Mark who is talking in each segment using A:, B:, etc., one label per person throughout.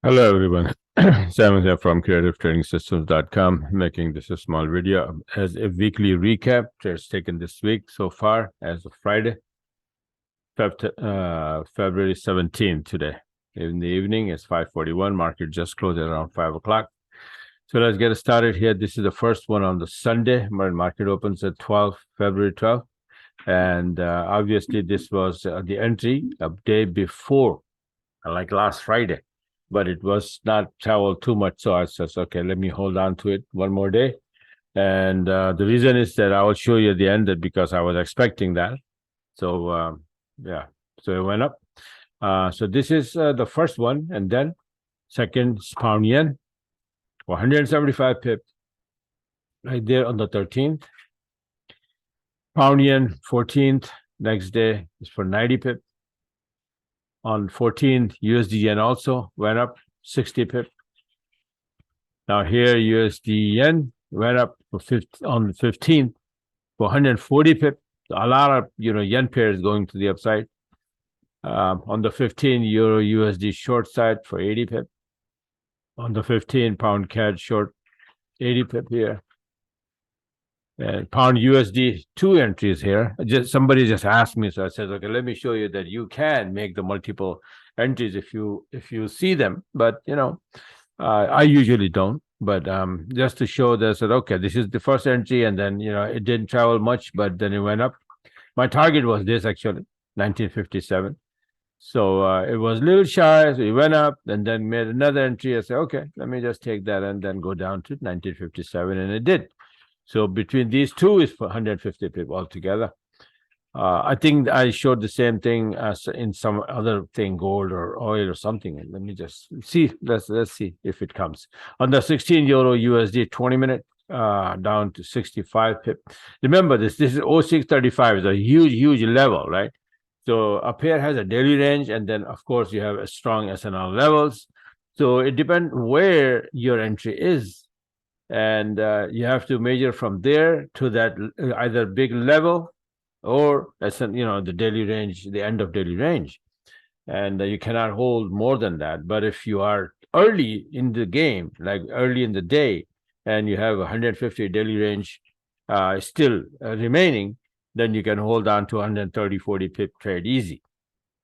A: Hello, everyone. Simon here from creativetradingsystems.com, making this a small video as a weekly recap. Trades taken this week so far as of Friday, February 17th today. In the evening, it's 5:41. Market just closed at around 5 o'clock. So let's get started here. This is the first one on the Sunday. Market opens at February 12th. And obviously, this was the entry a day before, like last Friday. But it was not traveled too much. So I said, okay, let me hold on to it one more day. And the reason is that I will show you the end because I was expecting that. So, yeah, so it went up. So this is the first one. And then second is pound yen, 175 pips right there on the 13th. Pound yen, 14th. Next day is for 90 pips. On 14th, USD yen also went up 60 pip. Now here, USD yen went up on the 15th for 140 pip. A lot of yen pairs going to the upside. On the 15th, Euro USD short side for 80 pip. On the 15th, pound CAD short 80 pip here. And pound USD, two entries here. Somebody just asked me, so I said, okay, let me show you that you can make the multiple entries if you see them. But I usually don't. But just to show that, I said, okay, this is the first entry, and then it didn't travel much, but then it went up. My target was this actually, 1957. So it was a little shy, so it went up, and then made another entry. I said, okay, let me just take that and then go down to 1957, and it did. So between these two is for 150 pip altogether. I think I showed the same thing as in some other thing, gold or oil or something. Let me just see. Let's see if it comes. On the 16 euro USD 20-minute down to 65 pip. Remember this is 0635 is a huge level, right? So a pair has a daily range, and then of course you have a strong S&R levels. So it depends where your entry is. And you have to measure from there to that either big level or the daily range, the end of daily range, and you cannot hold more than that. But if you are early in the game, like early in the day, and you have 150 daily range still remaining, then you can hold on to 130-40 pip trade easy.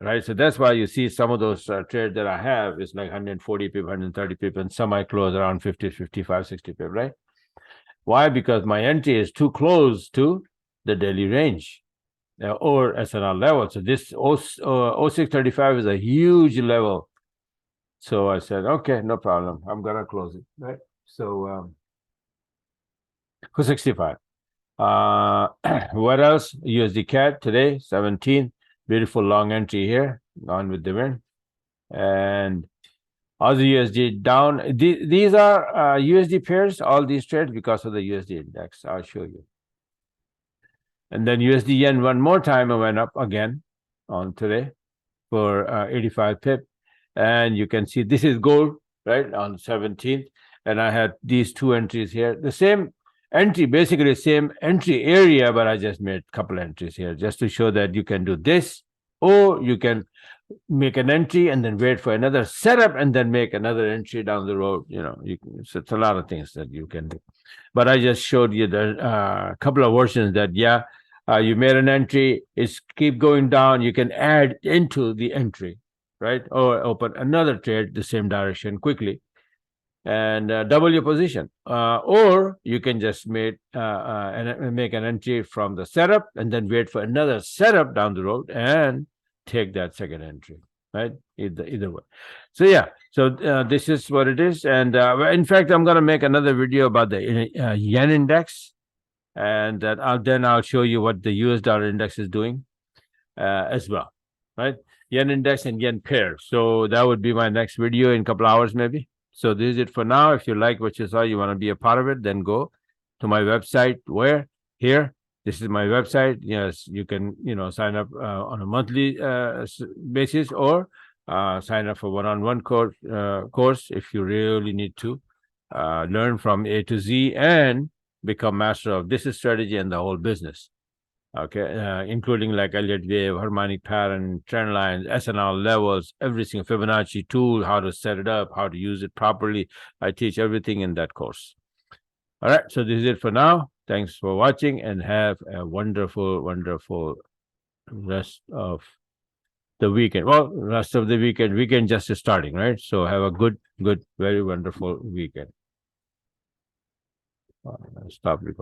A: Right, so that's why you see some of those trades that I have is like 140 pip, 130 pip, and some I close around 50, 55, 60 pip, right? Why? Because my entry is too close to the daily range or S&R level. So this 0635 is a huge level. So I said, okay, no problem. I'm going to close it, right? So for 65. What else? USD-CAD today, 17th. Beautiful long entry here, gone with the wind. And Aussie USD down. These are USD pairs, all these trades because of the USD index. I'll show you. And then USD yen one more time and went up again on today for 85 pip. And you can see this is gold, right, on 17th. And I had these two entries here. The same entry, basically same entry area, but I just made a couple entries here just to show that you can do this, or you can make an entry and then wait for another setup and then make another entry down the road. So it's a lot of things that you can do. But I just showed you the couple of versions that, you made an entry, it's keep going down, you can add into the entry, right? Or open another trade the same direction quickly and double your position. Or you can just make an entry from the setup and then wait for another setup down the road and take that second entry, right? Either way. So this is what it is. And in fact, I'm going to make another video about the yen index, and then I'll show you what the US dollar index is doing as well, right? Yen index and yen pair. So that would be my next video in a couple hours maybe. So this is it for now. If you like what you saw, you want to be a part of it, then go to my website. Where? Here. This is my website. Yes, you can sign up on a monthly basis, or sign up for one-on-one course if you really need to learn from A to Z and become master of this strategy and the whole business. Okay, including like Elliott wave, harmonic pattern, trend lines, SNL levels, every single Fibonacci tool, how to set it up, how to use it properly. I teach everything in that course. All right, so this is it for now. Thanks for watching and have a wonderful, wonderful rest of the weekend. Well, rest of the weekend just starting, right? So have a good, very wonderful weekend. Stop recording.